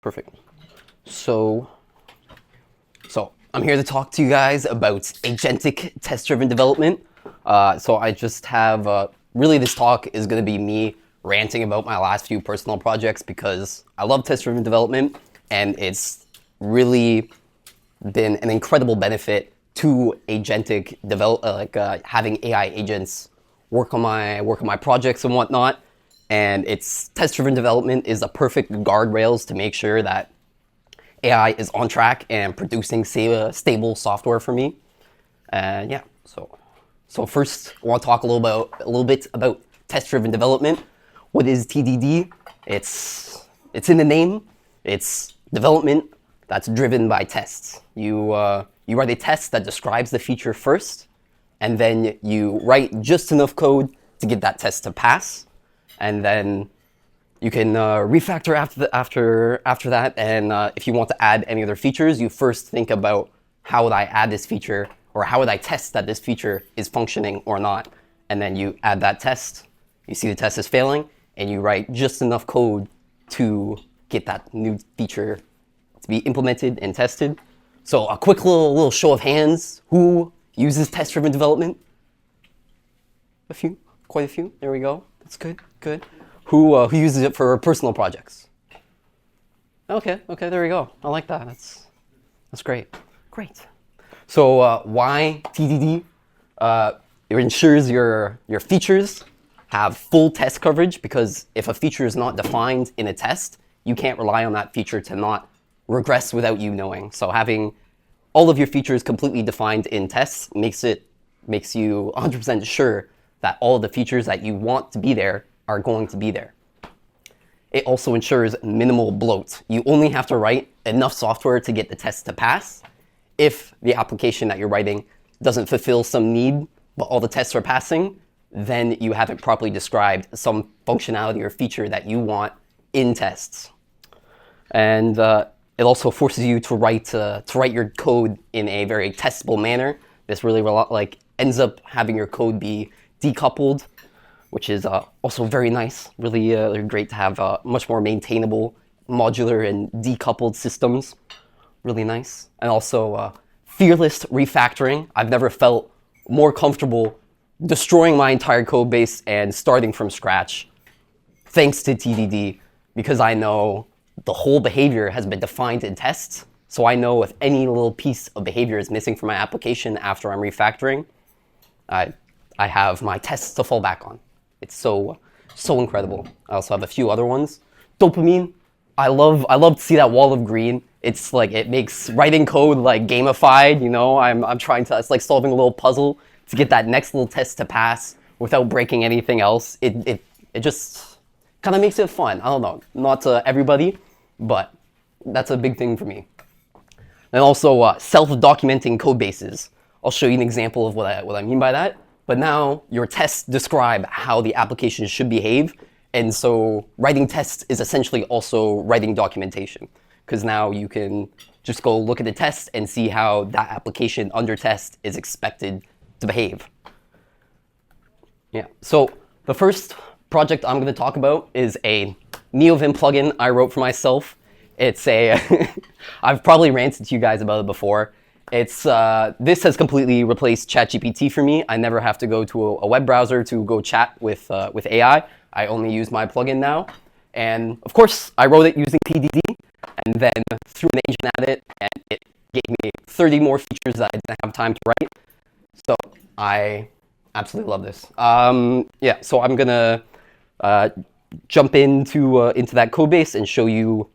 Perfect. So I'm here to talk to you guys about agentic test-driven development. So I just have, really this talk is going to be me ranting about my last few personal projects because I love test-driven development and it's really been an incredible benefit to agentic having AI agents work on my projects and whatnot. And it's test-driven development is a perfect guardrails to make sure that AI is on track and producing stable software for me. And yeah, so first I want to talk a little bit about test-driven development. What is TDD? It's in the name. It's development that's driven by tests. You write a test that describes the feature first, and then you write just enough code to get that test to pass. And then you can refactor after that. And if you want to add any other features, you first think about how would I add this feature, or how would I test that this feature is functioning or not. And then you add that test. You see the test is failing, and you write just enough code to get that new feature to be implemented and tested. So a quick little show of hands. Who uses test-driven development? A few, quite a few. There we go. That's good. Who uses it for personal projects? Okay, there we go. I like that. That's great. So why TDD? It ensures your features have full test coverage, because if a feature is not defined in a test, you can't rely on that feature to not regress without you knowing. So having all of your features completely defined in tests makes you 100% sure that all of the features that you want to be there are going to be there. It also ensures minimal bloat. You only have to write enough software to get the test to pass. If the application that you're writing doesn't fulfill some need, but all the tests are passing, then you haven't properly described some functionality or feature that you want in tests. And it also forces you to write your code in a very testable manner. This really ends up having your code be decoupled, which is also very nice. Really great to have much more maintainable, modular, and decoupled systems. Really nice. And also fearless refactoring. I've never felt more comfortable destroying my entire code base and starting from scratch thanks to TDD, because I know the whole behavior has been defined in tests. So I know if any little piece of behavior is missing from my application after I'm refactoring, I have my tests to fall back on. It's so incredible. I also have a few other ones. Dopamine. I love to see that wall of green. It's like it makes writing code like gamified. You know, I'm trying to. It's like solving a little puzzle to get that next little test to pass without breaking anything else. It just kind of makes it fun. I don't know, not to everybody, but that's a big thing for me. And also self-documenting code bases. I'll show you an example of what I mean by that. But now your tests describe how the application should behave. And so writing tests is essentially also writing documentation, because now you can just go look at the test and see how that application under test is expected to behave. Yeah, so the first project I'm going to talk about is a Neovim plugin I wrote for myself. It's I've probably ranted to you guys about it before. This has completely replaced ChatGPT for me. I never have to go to a web browser to go chat with AI. I only use my plugin now. And of course, I wrote it using TDD, and then threw an agent at it, and it gave me 30 more features that I didn't have time to write. So I absolutely love this. Yeah, so I'm gonna jump into that code base and show you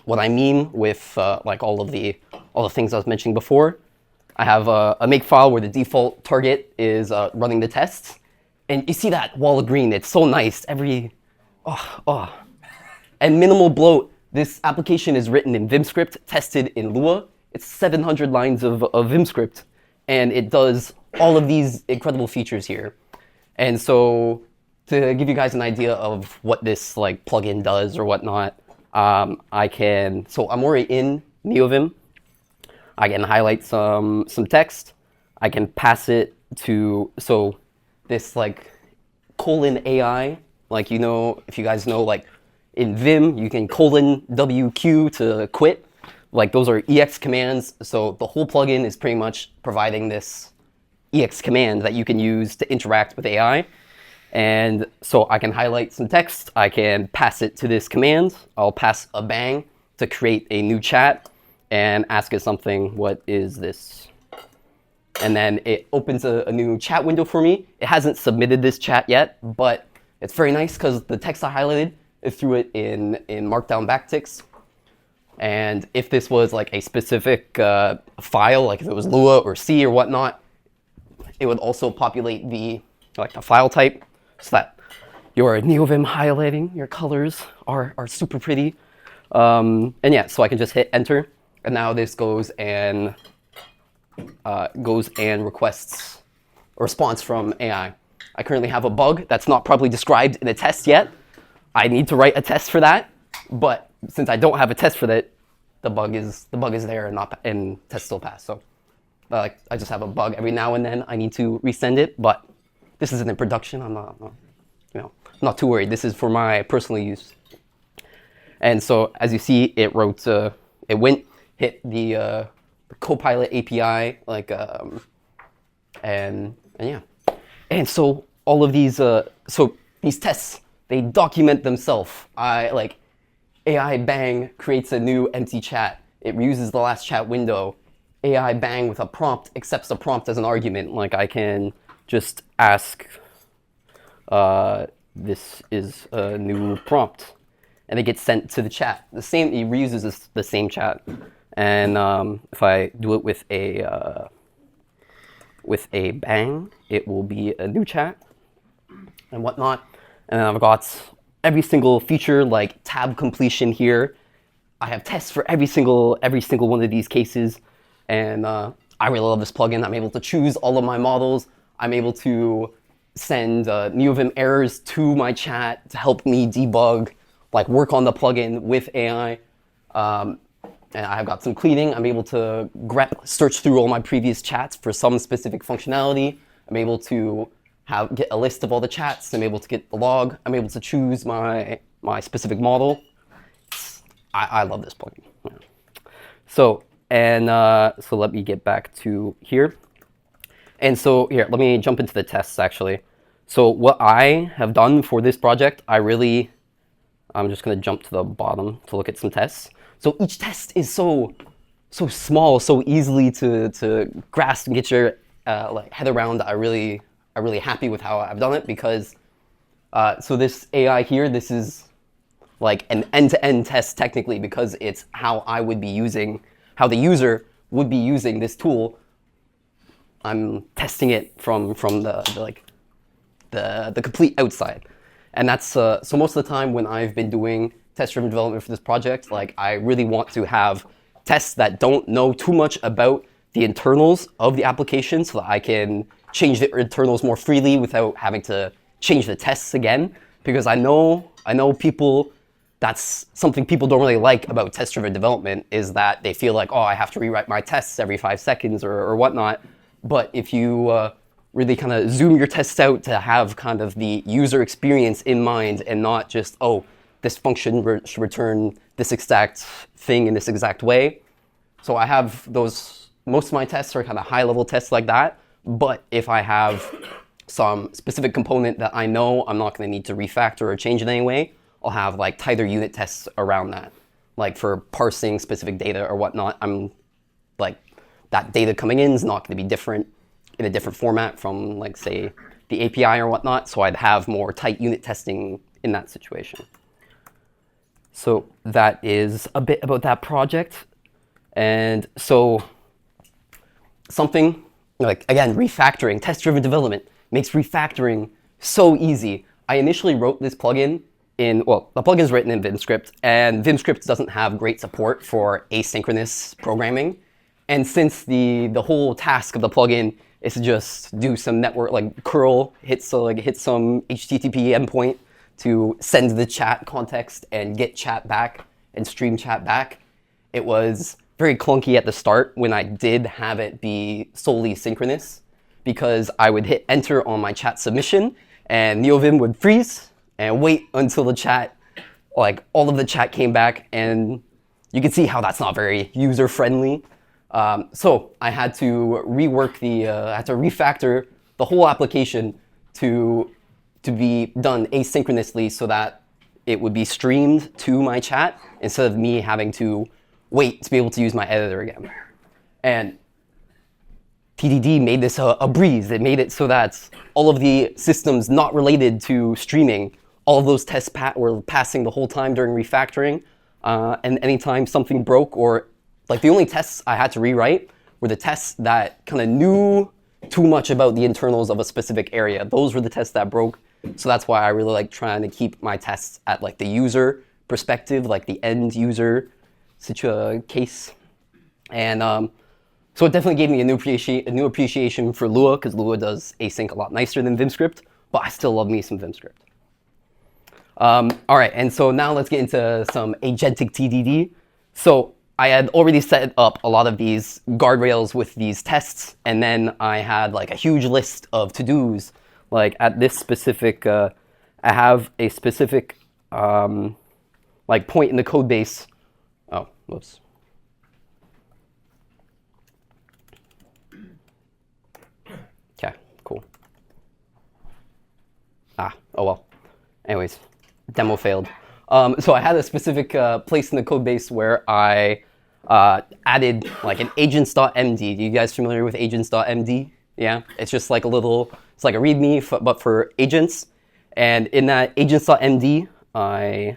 what I mean with like all the things I was mentioning before. I have a makefile where the default target is running the tests, and you see that wall of green. It's so nice. And minimal bloat. This application is written in Vim script, tested in Lua. It's 700 lines of Vim script, and it does all of these incredible features here. And so to give you guys an idea of what this like plugin does or whatnot, I'm already in Neovim. I can highlight some text. I can pass it to, so this like : AI, like, you know, if you guys know, like In Vim, you can :WQ to quit. Like those are EX commands. So the whole plugin is pretty much providing this EX command that you can use to interact with AI. And so I can highlight some text. I can pass it to this command. I'll pass a bang to create a new chat and ask it something. What is this? And then it opens a new chat window for me. It hasn't submitted this chat yet, but it's very nice because the text I highlighted, it threw it in markdown backticks. And if this was like a specific file, like if it was Lua or C or whatnot, it would also populate the file type so that your Neovim highlighting, your colors are super pretty. And yeah, so I can just hit enter, and now this goes and requests a response from AI. I currently have a bug that's not properly described in a test yet. I need to write a test for that, but since I don't have a test for that, the bug is there and test still passed. So I just have a bug every now and then. I need to resend it, but this isn't in production. I'm not too worried. This is for my personal use. And so as you see, it wrote, hit the Copilot API, and yeah. And so all of these, these tests, they document themselves. AI bang creates a new empty chat. It reuses the last chat window. AI bang with a prompt accepts the prompt as an argument. Like I can just ask, this is a new prompt, and it gets sent to the chat. It reuses the same chat. And if I do it with a bang, it will be a new chat and whatnot. And then I've got every single feature like tab completion here. I have tests for every single one of these cases, and I really love this plugin. I'm able to choose all of my models. I'm able to send Neovim errors to my chat to help me debug, work on the plugin with AI. And I've got some cleaning. I'm able to search through all my previous chats for some specific functionality. I'm able to get a list of all the chats. I'm able to get the log. I'm able to choose my specific model. I love this plugin. Yeah. So let me get back to here. And so here, let me jump into the tests actually. So what I have done for this project, I'm just going to jump to the bottom to look at some tests. So each test is so small, so easily to grasp and get your head around. I'm really happy with how I've done it because so this AI here, this is like an end-to-end test technically because it's how the user would be using this tool. I'm testing it from the complete outside, and that's so most of the time when I've been doing test-driven development for this project, I really want to have tests that don't know too much about the internals of the application so that I can change the internals more freely without having to change the tests again. Because I know people, that's something people don't really like about test-driven development is that they feel like, oh, I have to rewrite my tests every 5 seconds or whatnot. But if you really kind of zoom your tests out to have kind of the user experience in mind and not just, oh, this function should return this exact thing in this exact way. So I have most of my tests are kind of high-level tests like that. But if I have some specific component that I know I'm not going to need to refactor or change in any way, I'll have tighter unit tests around that. For parsing specific data or whatnot, I'm that data coming in is not going to be different in a different format from say the API or whatnot. So I'd have more tight unit testing in that situation. So that is a bit about that project. And so something again, refactoring, test-driven development makes refactoring so easy. I initially wrote this plugin the plugin is written in VimScript, and VimScript doesn't have great support for asynchronous programming. And since the whole task of the plugin is to just do some network, curl, hit some HTTP endpoint to send the chat context and get chat back and stream chat back, it was very clunky at the start when I did have it be solely synchronous, because I would hit enter on my chat submission and Neovim would freeze and wait until the chat like all of the chat came back, and you can see how that's not very user friendly. So I had to rework I had to refactor the whole application to be done asynchronously so that it would be streamed to my chat instead of me having to wait to be able to use my editor again. And TDD made this a breeze. It made it so that all of the systems not related to streaming, all of those tests were passing the whole time during refactoring. And anytime something broke, or like the only tests I had to rewrite were the tests that kind of knew too much about the internals of a specific area. Those were the tests that broke. So that's why I really like trying to keep my tests at like the user perspective, like the end user case. And so it definitely gave me a new appreciation for Lua, because Lua does async a lot nicer than VimScript, but I still love me some VimScript. All right, and so now let's get into some agentic TDD. So I had already set up a lot of these guardrails with these tests, and then I had like a huge list of to-dos. Like at this specific, I have a specific like point in the code base. Oh, whoops. Okay, cool. Oh well. Anyways, demo failed. So I had a specific place in the code base where I added like an agents.md. Are you guys familiar with agents.md? Yeah, it's just like it's like a README, but for agents. And in that agents.md, I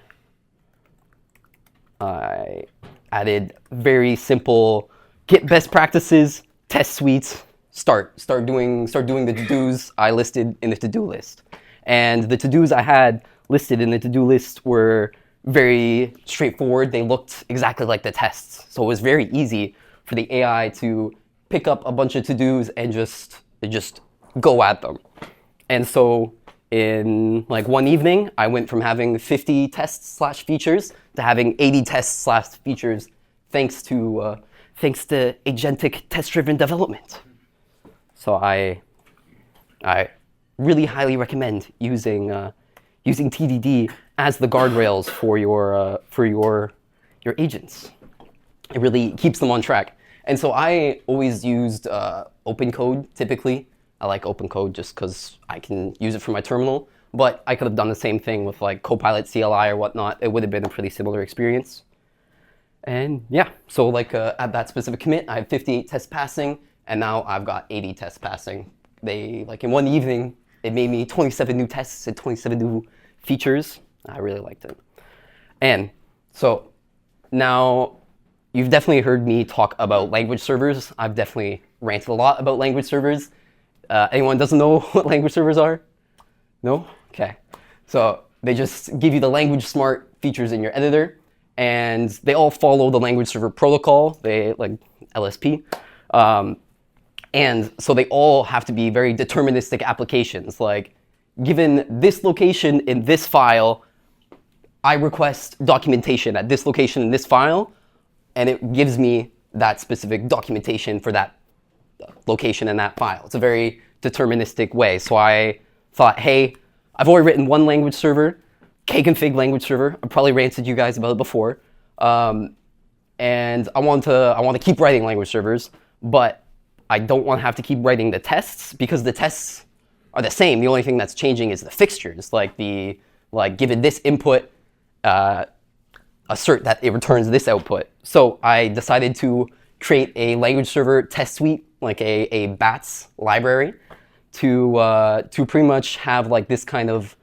added very simple get best practices, test suites, start doing the to-dos I listed in the to-do list. And the to-dos I had listed in the to-do list were very straightforward. They looked exactly like the tests. So it was very easy for the AI to pick up a bunch of to-dos and just go at them. And so in like one evening, I went from having 50 tests/features to having 80 tests/features thanks to agentic test-driven development. So I really highly recommend using TDD as the guardrails for your agents. It really keeps them on track. And so I always used open code typically. I like open code just because I can use it for my terminal. But I could have done the same thing with like Copilot CLI or whatnot. It would have been a pretty similar experience. And yeah, so like at that specific commit, I have 58 tests passing, and now I've got 80 tests passing. They like in one evening, it made me 27 new tests and 27 new features. I really liked it. And so now you've definitely heard me talk about language servers. I've definitely ranted a lot about language servers. Anyone doesn't know what language servers are? No? Okay. So they just give you the language smart features in your editor, and they all follow the language server protocol, they like LSP. And so they all have to be very deterministic applications. Like, given this location in this file, I request documentation at this location in this file, and it gives me that specific documentation for that location in that file. It's a very deterministic way. So I thought, hey, I've already written one language server, kconfig language server. I probably ranted you guys about it before. And I want to keep writing language servers, but I don't want to have to keep writing the tests because the tests are the same. The only thing that's changing is the fixtures, like given this input, assert that it returns this output. So I decided to create a language server test suite, like a BATS library, to pretty much have like this kind of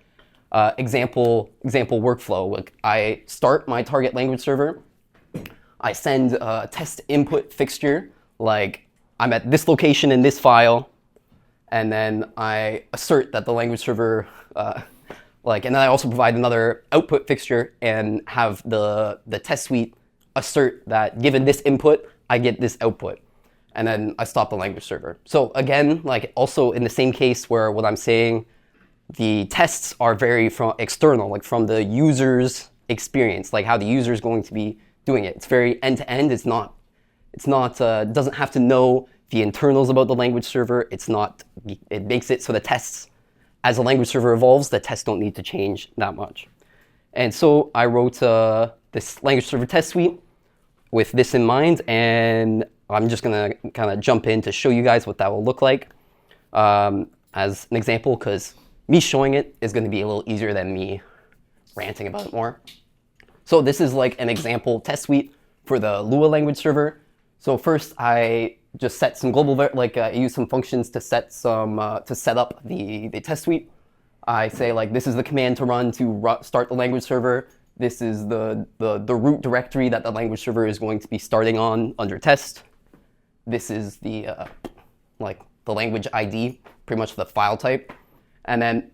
example workflow. Like I start my target language server, I send a test input fixture, like I'm at this location in this file, and then I assert that the language server, and then I also provide another output fixture and have the test suite assert that given this input, I get this output. And then I stop the language server. So again, like also in the same case where what I'm saying, the tests are very from external, like from the user's experience, like how the user is going to be doing it. It's very end-to-end. It doesn't have to know the internals about the language server. It makes it so the tests, as the language server evolves, the tests don't need to change that much. And so I wrote this language server test suite with this in mind, and I'm just gonna kind of jump in to show you guys what that will look like as an example, because me showing it is gonna be a little easier than me ranting about it more. So this is like an example test suite for the Lua language server. So first I just set some global, I use some functions to set up the test suite. I say like, this is the command to run to start the language server. This is the root directory that the language server is going to be starting on under test. This is the language ID, pretty much the file type. And then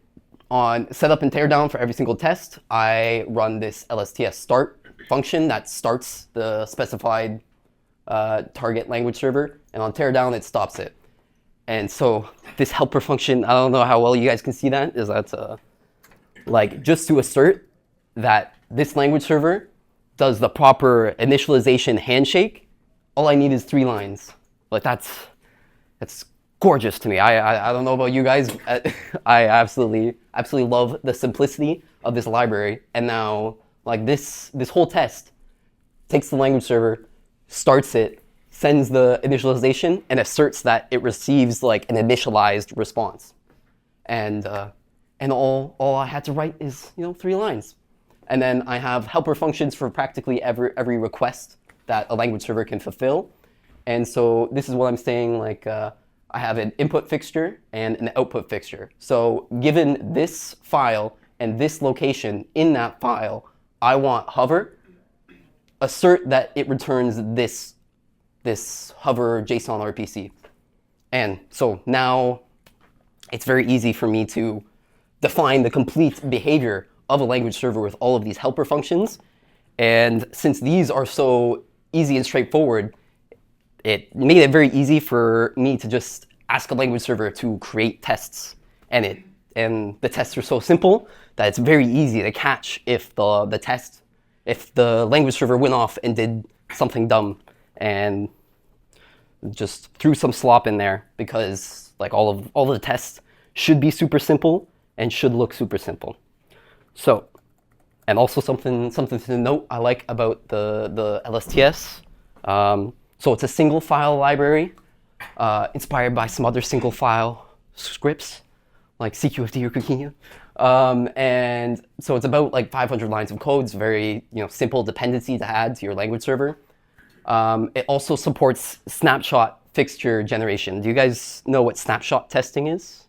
on setup and teardown for every single test, I run this lsts start function that starts the specified target language server. And on teardown, it stops it. And so this helper function, I don't know how well you guys can see that, is that just to assert that this language server does the proper initialization handshake, all I need is 3 lines. Like that's gorgeous to me. I don't know about you guys. I absolutely love the simplicity of this library. And now like this whole test takes the language server, starts it, sends the initialization, and asserts that it receives like an initialized response. And all I had to write is 3 lines. And then I have helper functions for practically every request that a language server can fulfill. And so this is what I'm saying, like I have an input fixture and an output fixture. So given this file and this location in that file, I want hover, assert that it returns this hover JSON RPC. And so now it's very easy for me to define the complete behavior of a language server with all of these helper functions. And since these are so easy and straightforward, it made it very easy for me to just ask a language server to create tests. And the tests are so simple that it's very easy to catch if the language server went off and did something dumb and just threw some slop in there, because like all of the tests should be super simple and should look super simple. So, and also something to note I like about the LSTS. So it's a single file library inspired by some other single file scripts like CQFD or Kukinia. And so it's about like 500 lines of code. It's very simple dependency to add to your language server. It also supports snapshot fixture generation. Do you guys know what snapshot testing is?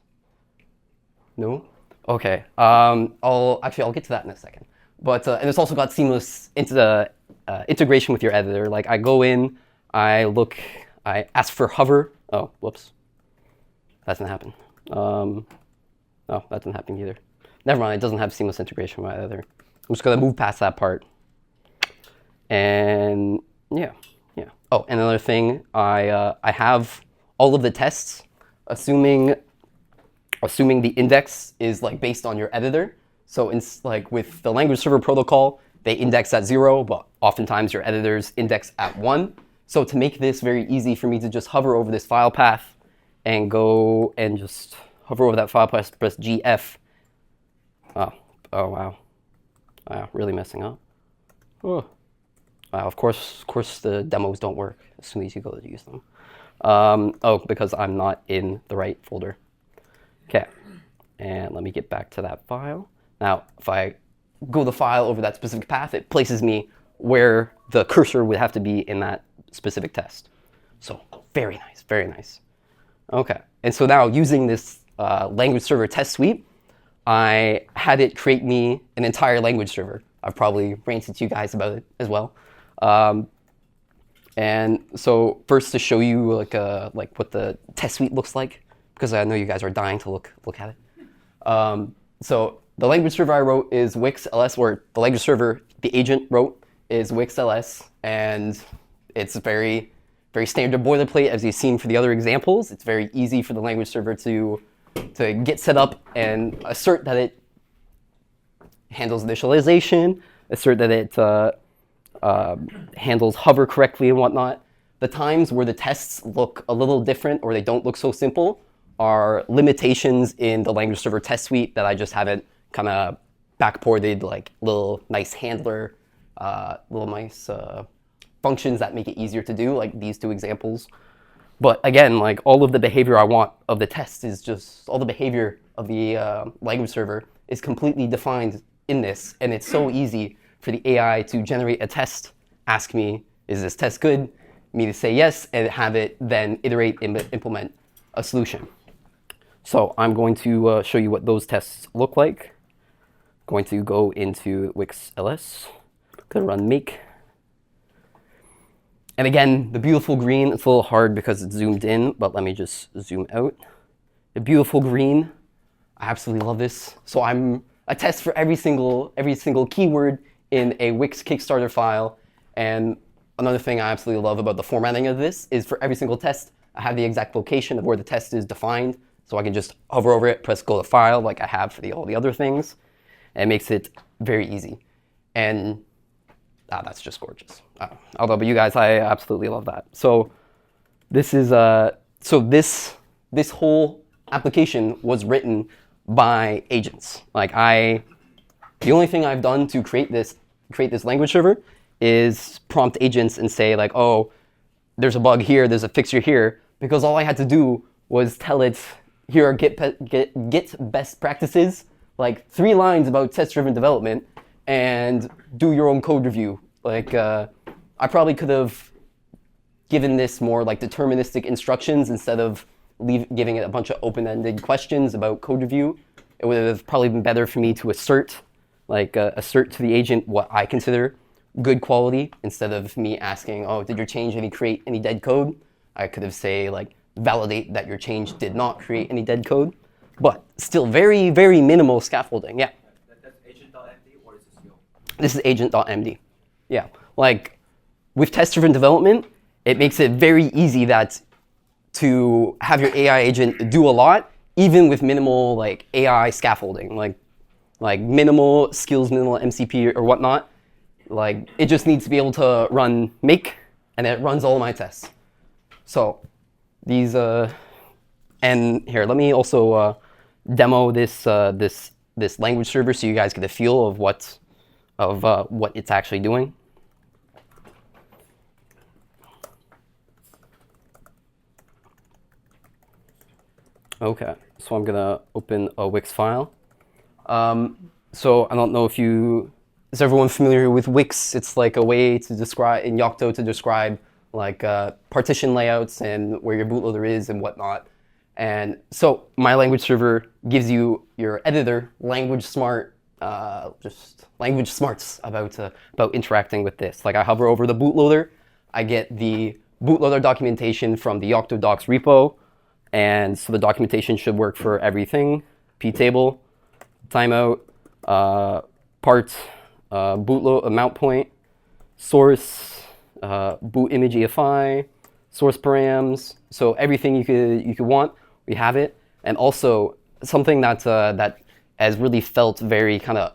No? Okay. I'll get to that in a second. But and it's also got seamless integration with your editor. Like I go in, I ask for hover. Oh, whoops. That didn't happen. No, that didn't happen either. Never mind. It doesn't have seamless integration with my editor. I'm just gonna move past that part. And yeah. Oh, and another thing, I have all of the tests, assuming the index is like based on your editor. So like with the language server protocol, they index at 0, but oftentimes your editors index at 1. So to make this very easy for me to just hover over this file path and go and just hover over that file path, press GF. Oh wow. Wow, really messing up. Oh. Wow, of course the demos don't work as soon as you go to use them. Because I'm not in the right folder. Okay, and let me get back to that file. Now, if I go the file over that specific path, it places me where the cursor would have to be in that specific test. So very nice, very nice. Okay, and so now using this language server test suite, I had it create me an entire language server. I've probably ranted to you guys about it as well. And so first to show you like what the test suite looks like, because I know you guys are dying to look at it. So the language server I wrote is Wix ls, or the language server the agent wrote is Wix ls, and it's very standard boilerplate as you've seen for the other examples. It's very easy for the language server to get set up and assert that it handles initialization, assert that it handles hover correctly and whatnot. The times where the tests look a little different or they don't look so simple are limitations in the language server test suite that I just haven't kind of backported like little nice handler, little nice functions that make it easier to do, like these two examples. But again, like all of the behavior I want of the test is just, all the behavior of the language server is completely defined in this. And it's so easy for the AI to generate a test, ask me, is this test good? Me to say yes, and have it then iterate and implement a solution. So I'm going to show you what those tests look like. Going to go into Wix LS, going to run make. And again, the beautiful green, it's a little hard because it's zoomed in, but let me just zoom out. The beautiful green, I absolutely love this. So I'm a test for every single keyword in a Wix Kickstarter file. And another thing I absolutely love about the formatting of this is for every single test, I have the exact location of where the test is defined. So I can just hover over it, press go to file like I have for all the other things. And it makes it very easy. And that's just gorgeous. I don't know about you guys, I absolutely love that. So this is this whole application was written by agents. Like the only thing I've done to create this language server is prompt agents and say like, oh, there's a bug here, there's a fixture here, because all I had to do was tell it, here are Git best practices, like 3 lines about test-driven development, and do your own code review. Like, I probably could have given this more like deterministic instructions instead of giving it a bunch of open-ended questions about code review. It would have probably been better for me to assert to the agent what I consider good quality instead of me asking, oh, did your change create any dead code? I could have say like, validate that your change did not create any dead code, but still very, very minimal scaffolding. Yeah. That's agent.md or is it CO? This is agent.md. Yeah, like with test-driven development, it makes it very easy to have your AI agent do a lot, even with minimal like AI scaffolding, like minimal skills, minimal MCP or whatnot. Like it just needs to be able to run make, and it runs all of my tests. So these and here, let me also demo this this language server so you guys get a feel of what it's actually doing. Okay, so I'm gonna open a Wix file. So I don't know if is everyone familiar with Wix? It's like a way to describe, in Yocto, to describe like partition layouts and where your bootloader is and whatnot. And so my language server gives you your editor, language smart, just language smarts about interacting with this. Like I hover over the bootloader, I get the bootloader documentation from the Yocto docs repo. And so the documentation should work for everything. ptable, timeout, part, bootload, mount point, source, boot image EFI, source params. So everything you could want, we have it. And also something that has really felt very kind of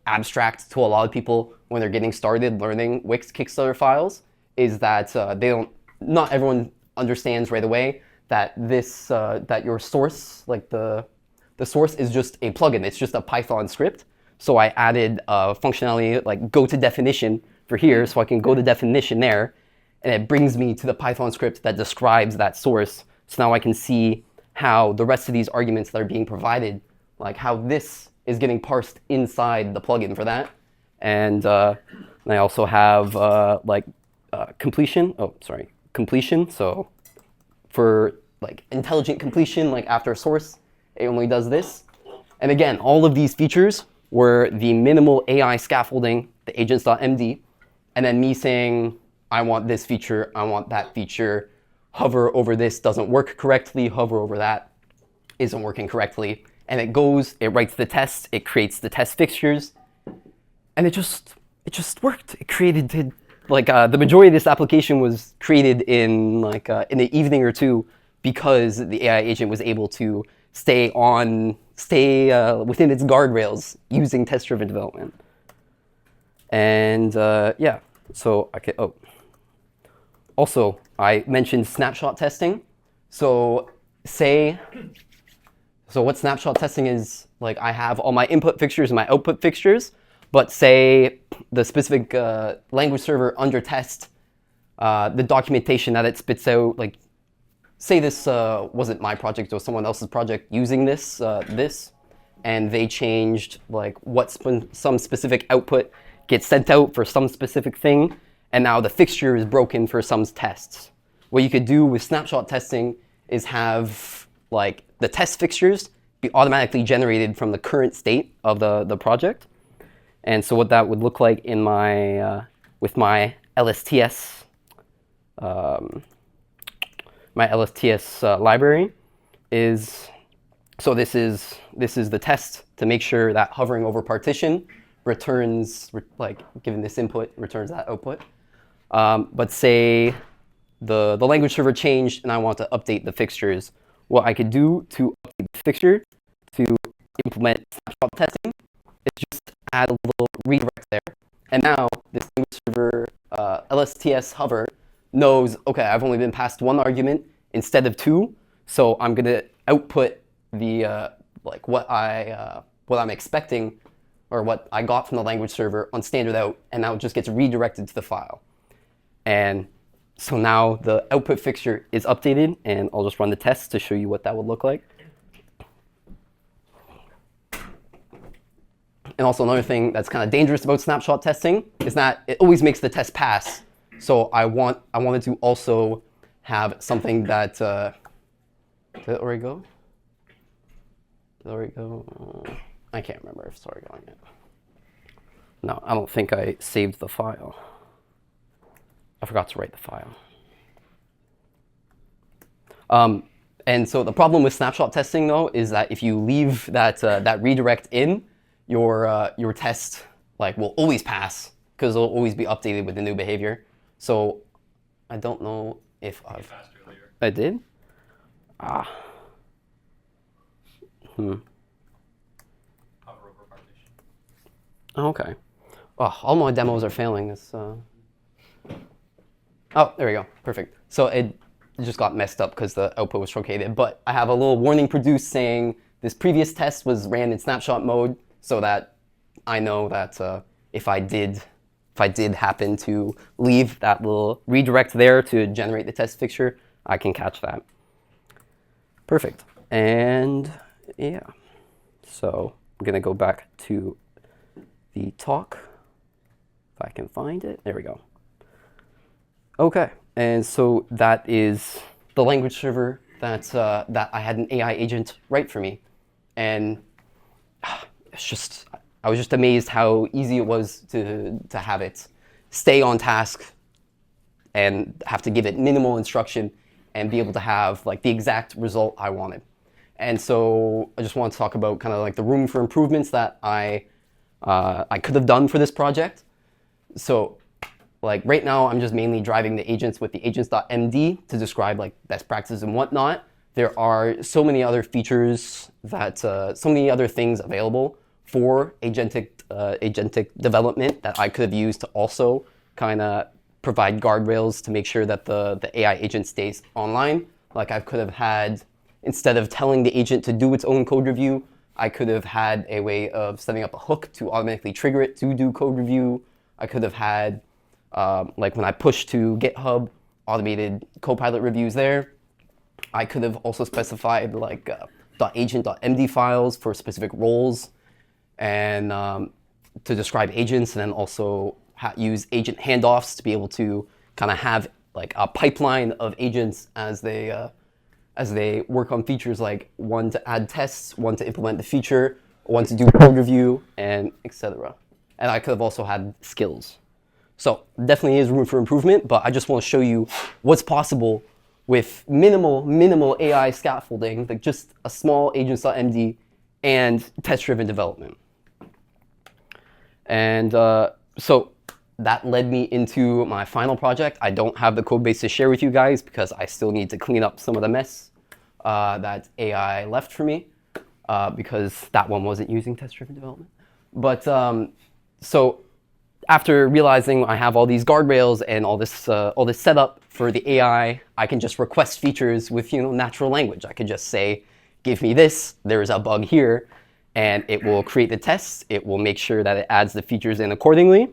abstract to a lot of people when they're getting started learning Wix Kickstarter files is that not everyone understands right away that that your source, like the source is just a plugin. It's just a Python script. So I added functionality like go to definition for here, so I can go to definition there, and it brings me to the Python script that describes that source. So now I can see how the rest of these arguments that are being provided, like how this is getting parsed inside the plugin for that. And I also have completion. Oh, sorry, completion. So for like intelligent completion, like after a source, it only does this. And again, all of these features were the minimal AI scaffolding, the agents.md, and then me saying, I want this feature, I want that feature, hover over this doesn't work correctly, hover over that isn't working correctly. And it writes the test, it creates the test fixtures, and it just worked. It created, the majority of this application was created in in an evening or two because the AI agent was able to stay within its guardrails using test-driven development. And yeah, so also I mentioned snapshot testing. So say So what snapshot testing is, like I have all my input fixtures and my output fixtures, but say the specific language server under test, the documentation that it spits out, like say this wasn't my project or someone else's project using this, and they changed like some specific output gets sent out for some specific thing, and now the fixture is broken for some tests. What you could do with snapshot testing is have like the test fixtures be automatically generated from the current state of the project. And so what that would look like in my with my LSTS library is, so this is the test to make sure that hovering over partition returns, like given this input, returns that output. But say the language server changed and I want to update the fixtures. What I could do to update the fixture to implement snapshot testing is just add a little redirect there. And now this language server LSTS hover knows, okay, I've only been passed one argument instead of two, so I'm going to output the like what I'm expecting or what I got from the language server on standard out, and now it just gets redirected to the file. And so now the output fixture is updated, and I'll just run the test to show you what that would look like. And also another thing that's kind of dangerous about snapshot testing is that it always makes the test pass. So I wanted to also have something that, did it already go? Did it already go? I can't remember if it's already going yet. No, I don't think I saved the file. I forgot to write the file. And so the problem with snapshot testing, though, is that if you leave that redirect in, your test will always pass because it'll always be updated with the new behavior. So I don't know if I did. Ah. Hover over partition. Okay. Oh, all my demos are failing. Oh, there we go. Perfect. So it just got messed up because the output was truncated. But I have a little warning produced saying this previous test was ran in snapshot mode, so that I know that if I did happen to leave that little redirect there to generate the test fixture, I can catch that. Perfect. And yeah, so I'm going to go back to the talk, if I can find it. There we go. Okay, and so that is the language server that I had an AI agent write for me. And I was just amazed how easy it was to have it stay on task and have to give it minimal instruction and be able to have the exact result I wanted. And so I just want to talk about kind of the room for improvements that I could have done for this project. So right now I'm just mainly driving the agents with the agents.md to describe best practices and whatnot. There are so many other features that, so many other things available for agentic development that I could have used to also kind of provide guardrails to make sure that the AI agent stays online. I could have had, instead of telling the agent to do its own code review, I could have had a way of setting up a hook to automatically trigger it to do code review. I could have had, when I push to GitHub, automated Copilot reviews there. I could have also specified .agent.md files for specific roles and to describe agents, and then also use agent handoffs to be able to kind of have a pipeline of agents as they work on features, one to add tests, one to implement the feature, one to do code review, and etc. And I could have also had skills. So definitely is room for improvement, but I just want to show you what's possible with minimal AI scaffolding, just a small agents.md and test-driven development. And so that led me into my final project. I don't have the code base to share with you guys because I still need to clean up some of the mess that AI left for me because that one wasn't using test-driven development. But so after realizing I have all these guardrails and all this setup for the AI, I can just request features with natural language. I could just say, give me this, there's a bug here, and it will create the tests. It will make sure that it adds the features in accordingly.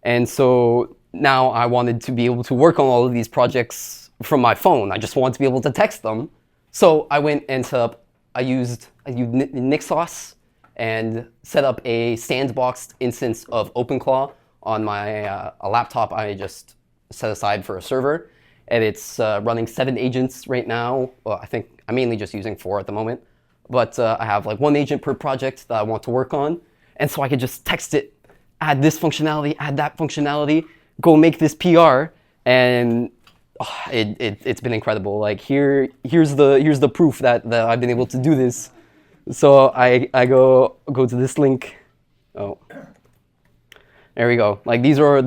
And so now I wanted to be able to work on all of these projects from my phone. I just wanted to be able to text them. So I went and set up, I used Nixos and set up a sandboxed instance of OpenClaw on my a laptop I just set aside for a server. And it's running 7 agents right now. Well, I think I'm mainly just using 4 at the moment. But I have like 1 agent per project that I want to work on. And so I could just text it, add this functionality, add that functionality, go make this PR, and it's been incredible. Like here's the proof that I've been able to do this. So I go to this link. Oh, there we go. Like these are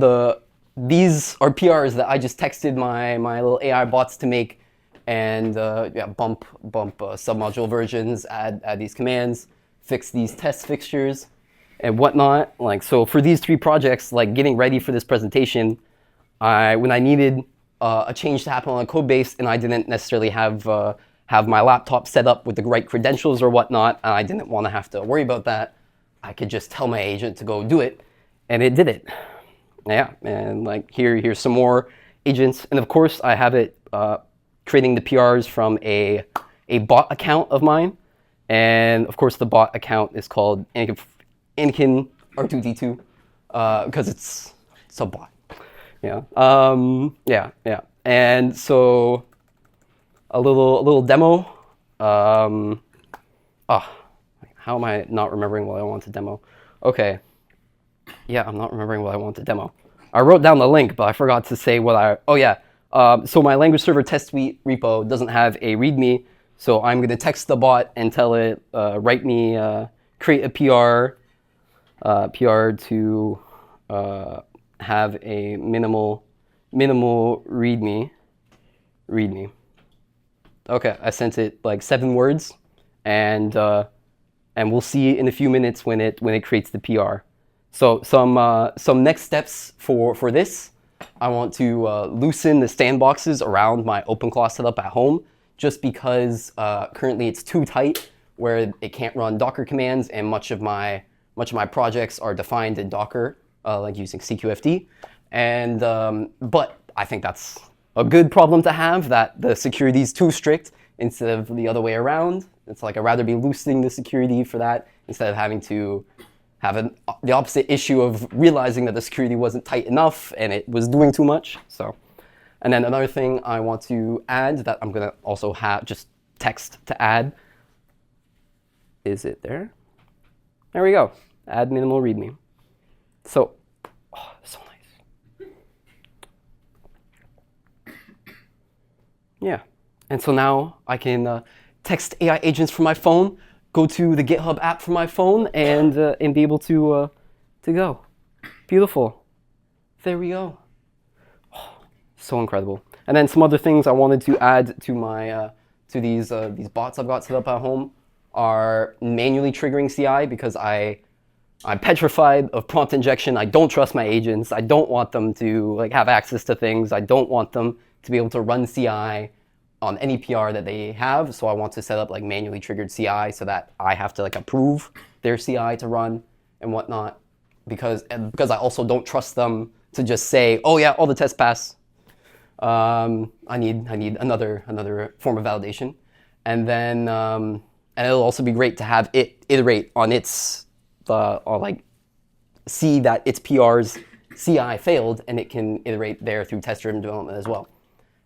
PRs that I just texted my little AI bots to make, and yeah, bump submodule versions, add these commands, fix these test fixtures, and whatnot. Like so for these 3 projects, like getting ready for this presentation, when I needed a change to happen on a code base, and I didn't necessarily have my laptop set up with the right credentials or whatnot, and I didn't want to have to worry about that, I could just tell my agent to go do it, and it did it. Yeah, and like here's some more agents, and of course I have it creating the PRs from a bot account of mine, and of course the bot account is called Anakin R2D2 because it's a bot. Yeah. Yeah. And so a little demo. How am I not remembering what I want to demo? Okay. Yeah, I'm not remembering what I want to demo. I wrote down the link, but I forgot to say what I. Oh yeah. So my language server test suite repo doesn't have a README, so I'm gonna text the bot and tell it write me create a PR to have a minimal README. Okay, I sent it like 7 words, and we'll see in a few minutes when it creates the PR. So some next steps for this. I want to loosen the sandboxes around my OpenClaw setup at home, just because currently it's too tight where it can't run Docker commands, and much of my projects are defined in Docker, like using CQFD. And but I think that's a good problem to have, that the security is too strict instead of the other way around. It's like I'd rather be loosening the security for that instead of having to have the opposite issue of realizing that the security wasn't tight enough and it was doing too much. So, and then another thing I want to add that I'm gonna also have just text to add. Is it there? There we go. Add minimal README. So, so nice. Yeah, and so now I can text AI agents from my phone, go to the GitHub app from my phone, and be able to go. Beautiful. There we go. Oh, so incredible. And then some other things I wanted to add to my to these bots I've got set up at home are manually triggering CI, because I'm petrified of prompt injection. I don't trust my agents. I don't want them to like have access to things. I don't want them to be able to run CI on any PR that they have. So I want to set up like manually triggered CI so that I have to like approve their CI to run and whatnot, because I also don't trust them to just say, oh yeah, all the tests pass. I need another form of validation, and then and it'll also be great to have it iterate on its or like see that its PR's CI failed, and it can iterate there through test-driven development as well.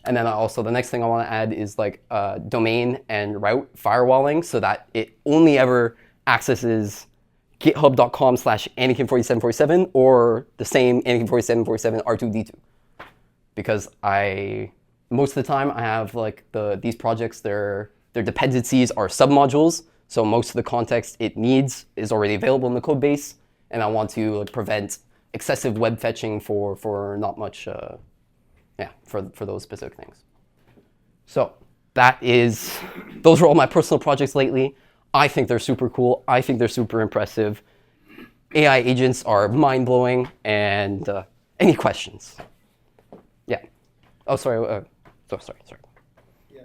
And then also the next thing I want to add is like domain and route firewalling, so that it only ever accesses github.com/Anakin4747 or the same Anakin4747 R2D2. Because most of the time I have like these projects, their dependencies are submodules, so most of the context it needs is already available in the code base, and I want to like, prevent excessive web fetching for not much, for those specific things. So those are all my personal projects lately. I think they're super cool. I think they're super impressive. AI agents are mind-blowing, and any questions? Yeah. Oh, sorry. Sorry. Yeah.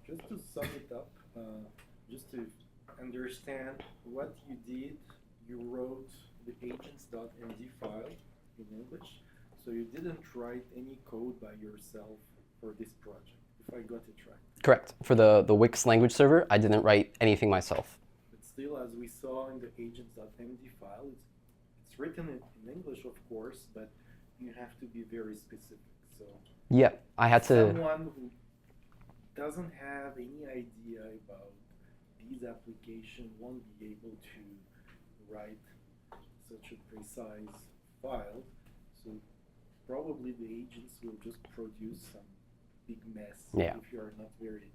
Just to sum it up, understand what you did, you wrote the agents.md file in English, so you didn't write any code by yourself for this project, if I got it right. Correct. For the Wix language server, I didn't write anything myself. But still, as we saw in the agents.md file, it's written in English, of course, but you have to be very specific. So Yeah, I had to. someone who doesn't have any idea about these applications won't be able to write such a precise file. So probably the agents will just produce some big mess Yeah. if you are not very,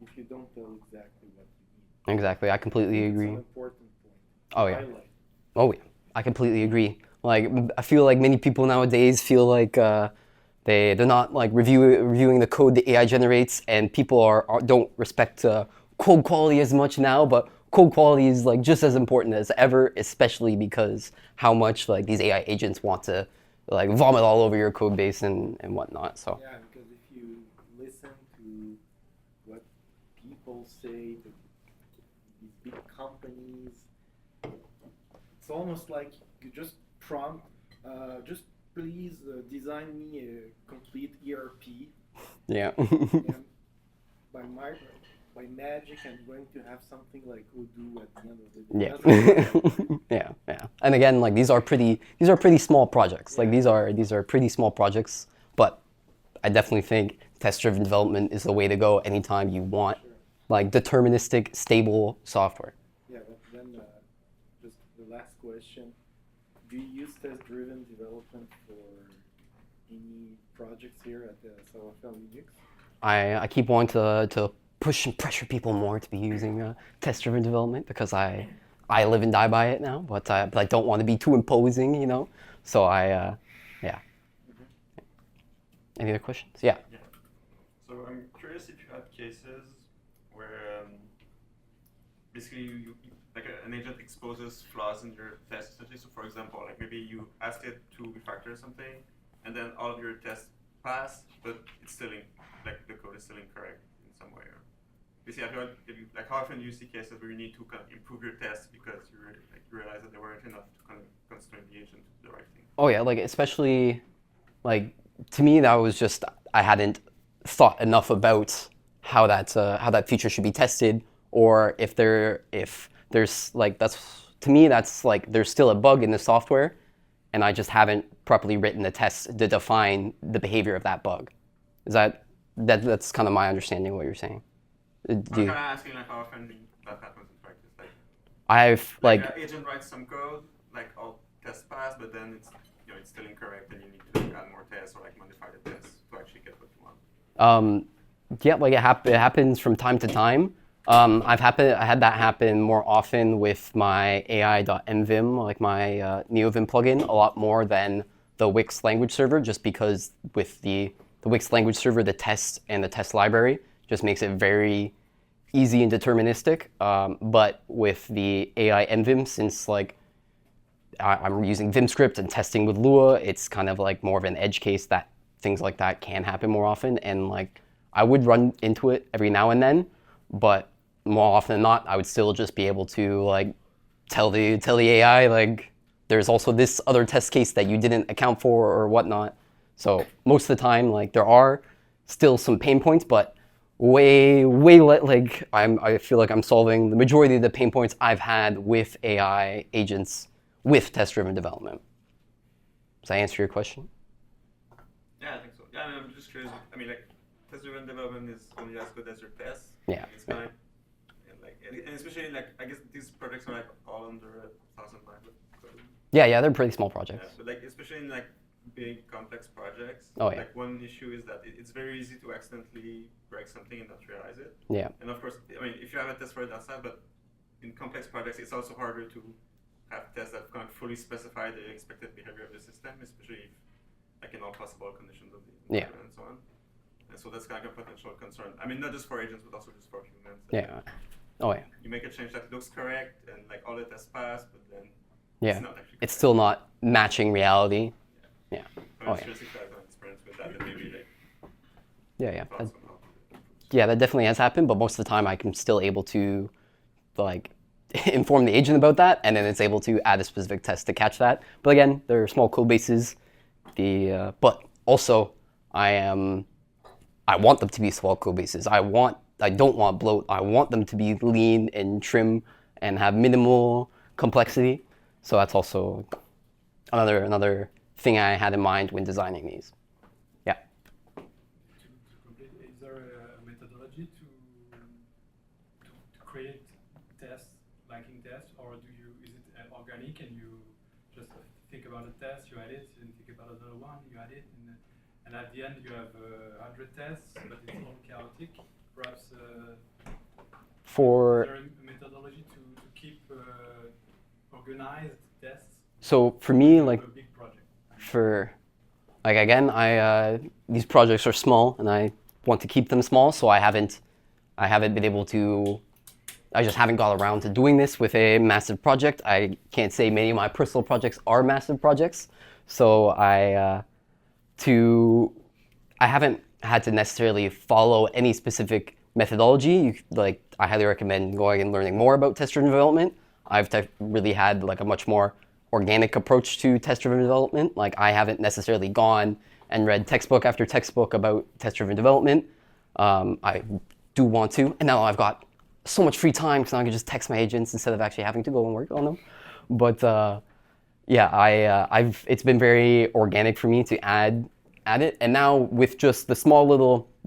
if you don't tell exactly what you need. Exactly, I completely It's agree. an important point. Oh yeah. Highlight. Oh yeah, I completely agree. Like I feel like many people nowadays feel like they're not like reviewing the code the AI generates, and people don't respect code quality as much now. But code quality is like just as important as ever, especially because how much like these AI agents want to like vomit all over your code base and whatnot. So Yeah, because if you listen to what people say, these big companies, it's almost like you just prompt, just please design me a complete ERP, yeah. and by magic, I'm going to have something like Odoo at the end of the day. Yeah. Doesn't work. Yeah. And again, like these are pretty small projects. Like Yeah. these are pretty small projects, but I definitely think test-driven development is the way to go anytime you want Sure. like deterministic, stable software. Yeah, but then just the last question. Do you use test-driven development for any projects here at the Savoir-faire Linux? I keep wanting to push and pressure people more to be using test-driven development because I live and die by it now, but I don't want to be too imposing, you know. So yeah. Any other questions? Yeah. Yeah. So I'm curious if you had cases where basically you like an agent exposes flaws in your test essentially. So for example, like maybe you ask it to refactor something, and then all of your tests pass, but it's still like the code is still incorrect in some way. Or basically, like how often do you see cases where you need to kind of improve your tests because you realize that they weren't enough to kind of constrain the agent to do the right thing? Oh yeah, like especially like to me that was just I hadn't thought enough about how that feature should be tested, or if there's like to me that's like there's still a bug in the software, and I just haven't properly written the tests to define the behavior of that bug. Is that's kind of my understanding of what you're saying. I'm kind of asking like how often that happens in practice. Like I've like an agent writes some code, like all tests pass, but then it's it's still incorrect, and you need to add more tests or like modify the tests to actually get what you want. Yeah, like it happens from time to time. I had that happen more often with my AI.mvim, like my Neovim plugin, a lot more than the Wix language server, just because with the Wix language server, the tests and the test library just makes it very easy and deterministic. But with the AI nvim, since like I'm using VimScript and testing with Lua, it's kind of like more of an edge case that things like that can happen more often. And like I would run into it every now and then, but more often than not, I would still just be able to like tell the AI like there's also this other test case that you didn't account for or whatnot. So most of the time, like there are still some pain points, but like I feel like I'm solving the majority of the pain points I've had with AI agents with test-driven development. Does that answer your question? Yeah, I think so. Yeah, I'm just curious. I mean, like test-driven development is only as good as your tests. Yeah. It's kind of and especially like I guess these projects are like all under 1,000 lines of code. Yeah, they're pretty small projects. Yeah, but like especially in like big complex projects. Oh, yeah. Like one issue is that it's very easy to accidentally break something and not realize it. Yeah. And of course, I mean, if you have a test for it, that's fine. But in complex projects, it's also harder to have tests that can't fully specify the expected behavior of the system, especially if like in all possible conditions of the environment and so on. And so that's kind of a potential concern. I mean, not just for agents, but also just for humans. Yeah. Oh yeah. You make a change that looks correct, and like all the tests pass, but then Yeah. it's not actually. It's still not matching reality. Yeah. I'm Oh, just yeah. curious if you have an experience with that, and maybe like Yeah. thoughts on how to Yeah, that definitely has happened, but most of the time I'm still able to like inform the agent about that, and then it's able to add a specific test to catch that. But again, they're small code bases. But also, I want them to be small code bases. I don't want bloat. I want them to be lean and trim and have minimal complexity. So that's also another thing I had in mind when designing these. Yeah. To complete, is there a methodology to create tests, ranking tests, or is it organic and you just think about a test, you add it, and think about another one, you add it, and at the end you have 100 tests, but it's all chaotic. Perhaps is there a methodology to keep organized tests? So for me, like, a big project. these projects are small, and I want to keep them small. So I haven't been able to. I just haven't got around to doing this with a massive project. I can't say many of my personal projects are massive projects. So I haven't had to necessarily follow any specific methodology. I highly recommend going and learning more about test-driven development. I've really had like a much more organic approach to test-driven development. Like, I haven't necessarily gone and read textbook after textbook about test-driven development. I do want to, and now I've got so much free time because now I can just text my agents instead of actually having to go and work on them. But it's been very organic for me to add it. And now with just the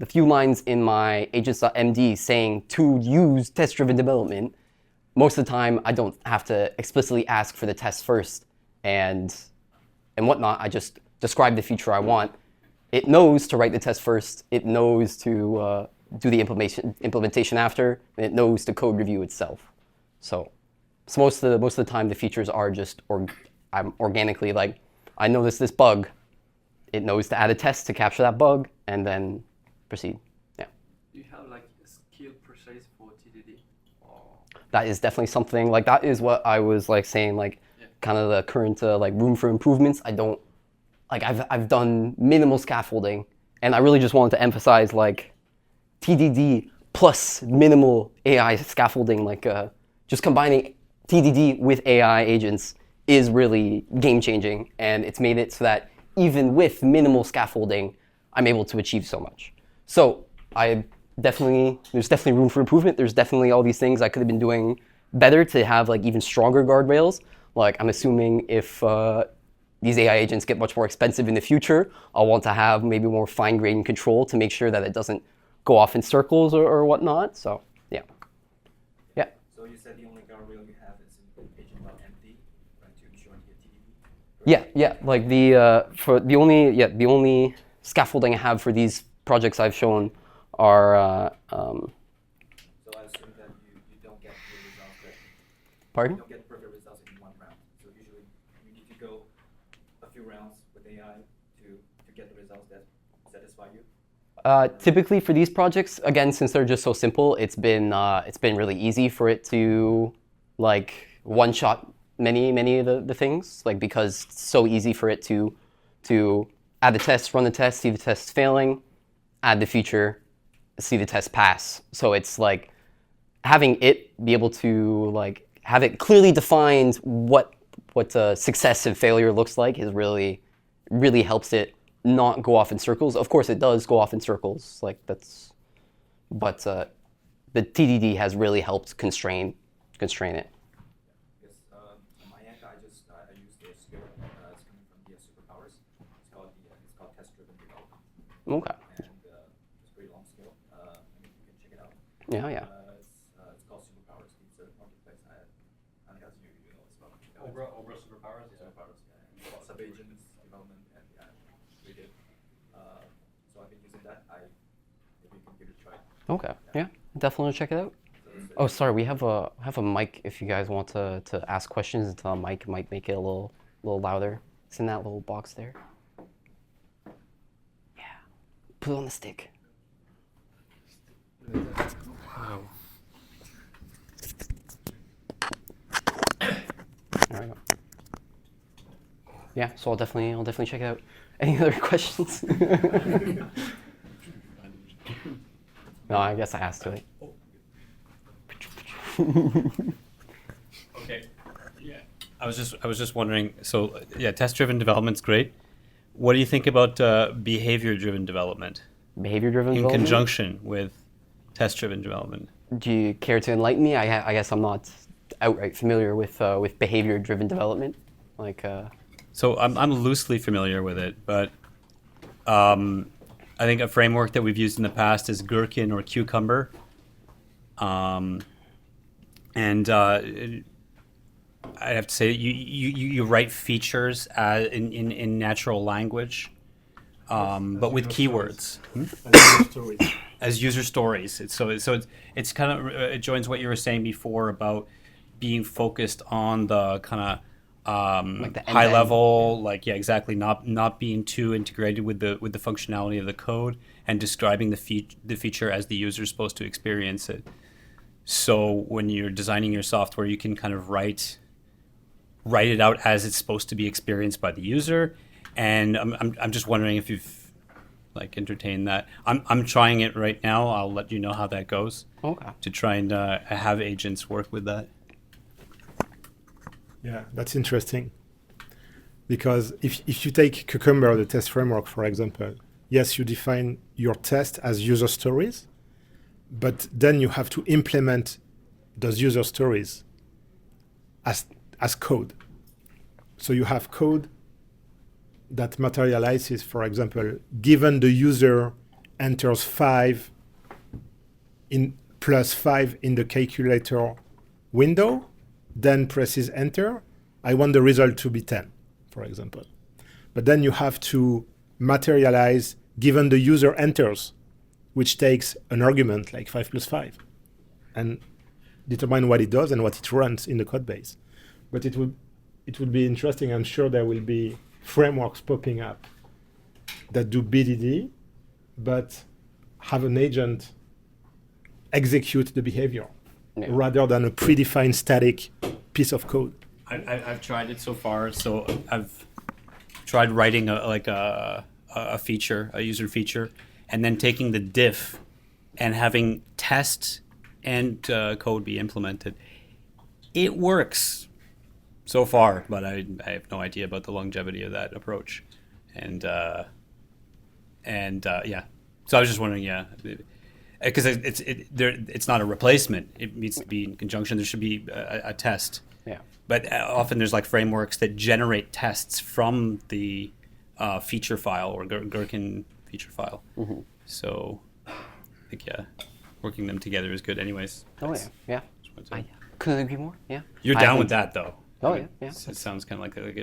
few lines in my agents.md saying to use test-driven development, most of the time I don't have to explicitly ask for the test first and whatnot. I just describe the feature I want. It knows to write the test first. It knows to do the implementation after, and it knows to code review itself. So most of the time the features are just I'm organically, like, I notice this bug. It knows to add a test to capture that bug and then proceed. Yeah. Do you have like a skill precise for TDD? That is definitely something, like, that is what I was like saying, like, kind of the current like room for improvements. I don't, like, I've done minimal scaffolding, and I really just wanted to emphasize like TDD plus minimal AI scaffolding, like just combining TDD with AI agents is really game changing, and it's made it so that even with minimal scaffolding, I'm able to achieve so much. So there's definitely room for improvement. There's definitely all these things I could have been doing better to have like even stronger guardrails. Like, I'm assuming if these AI agents get much more expensive in the future, I'll want to have maybe more fine-grained control to make sure that it doesn't go off in circles or whatnot. So yeah. Yeah. So you said the only guardrail you have is in agent.md, right, to ensure you get TDD? Yeah. Like the only scaffolding I have for these projects I've shown are. So I assume that you don't get the results that. Pardon? You don't get perfect results in one round. So usually you need to go a few rounds with AI to get the results that satisfy you. Typically for these projects, again, since they're just so simple, it's been really easy for it to like one-shot many of the things, like, because it's so easy for it to add the test, run the test, see the test failing, add the feature, see the test pass. So it's like having it be able to like have it clearly defined what success and failure looks like is really helps it not go off in circles. Of course, it does go off in circles, like that's, but the TDD has really helped constrain it. Yes, on my end, I use the skill. It's coming from the superpowers. It's called test-driven development. Okay. And it's a pretty long skill. I mean, you can check it out. Yeah. It's called superpowers. It's a marketplace. I guess you know it's about. Over superpowers. Superpowers. Yeah. Sub-agents development, and we did. So I've been using that. Maybe you can give it a try. Okay. Yeah. Definitely check it out. Oh, sorry. We have a mic. If you guys want to ask questions into the mic, it might make it a little louder. It's in that little box there. Yeah. Put it on the stick. Wow. There we go. Yeah. So I'll definitely check it out. Any other questions? No, I guess I asked too late. I was just wondering. So yeah, test-driven development's great. What do you think about behavior-driven development Behavior-driven in development? conjunction with test-driven development? Do you care to enlighten me? I guess I'm not outright familiar with behavior-driven development. Like, So I'm loosely familiar with it, but I think a framework that we've used in the past is Gherkin or Cucumber. And I have to say, you write features in natural language, but with keywords. As user stories. It's kind of it joins what you were saying before about being focused on the kind of Like the high end-to-end. level, like yeah, exactly, not being too integrated with the functionality of the code and describing the feature as the user is supposed to experience it. So when you're designing your software, you can kind of write it out as it's supposed to be experienced by the user. And I'm just wondering if you've like entertained that. I'm trying it right now. I'll let you know how that goes. okay. To try and have agents work with that. Yeah, that's interesting. Because if you take Cucumber, the test framework, for example, yes, you define your test as user stories, but then you have to implement those user stories as code. So you have code that materializes, for example, given the user enters 5 in +5 in the calculator window, then presses enter, I want the result to be 10, for example. But then you have to materialize given the user enters, which takes an argument like 5 + 5, and determine what it does and what it runs in the code base. But it would be interesting. I'm sure there will be frameworks popping up that do BDD, but have an agent execute the behavior rather than a predefined static piece of code. I've tried it so far. So I've tried writing a feature, a user feature, and then taking the diff and having test and code be implemented. It works so far, but I have no idea about the longevity of that approach. And yeah, so I was just wondering, yeah, because it's not a replacement. It needs to be in conjunction. There should be a test. Yeah. But often there's like frameworks that generate tests from the feature file or Gherkin feature file. Mm-hmm. So I think, yeah, working them together is good anyways. Oh yeah, yeah. I couldn't agree more. Yeah. You're I down think- with that though. Oh yeah, yeah. It sounds kind of like yeah.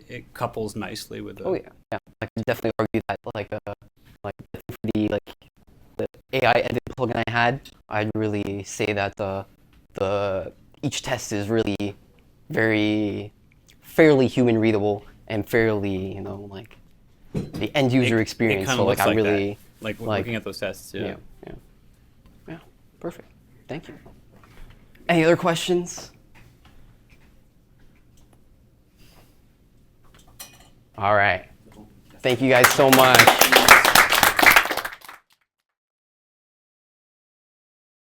it couples nicely with the... Oh yeah, yeah. I could definitely argue that the AI edit plugin I had, I'd really say that the each test is really fairly human readable and fairly like the end user experience. It So like looks I really that. Like looking at those tests. Yeah. yeah. Perfect. Thank you. Any other questions? All right. Thank you guys so much.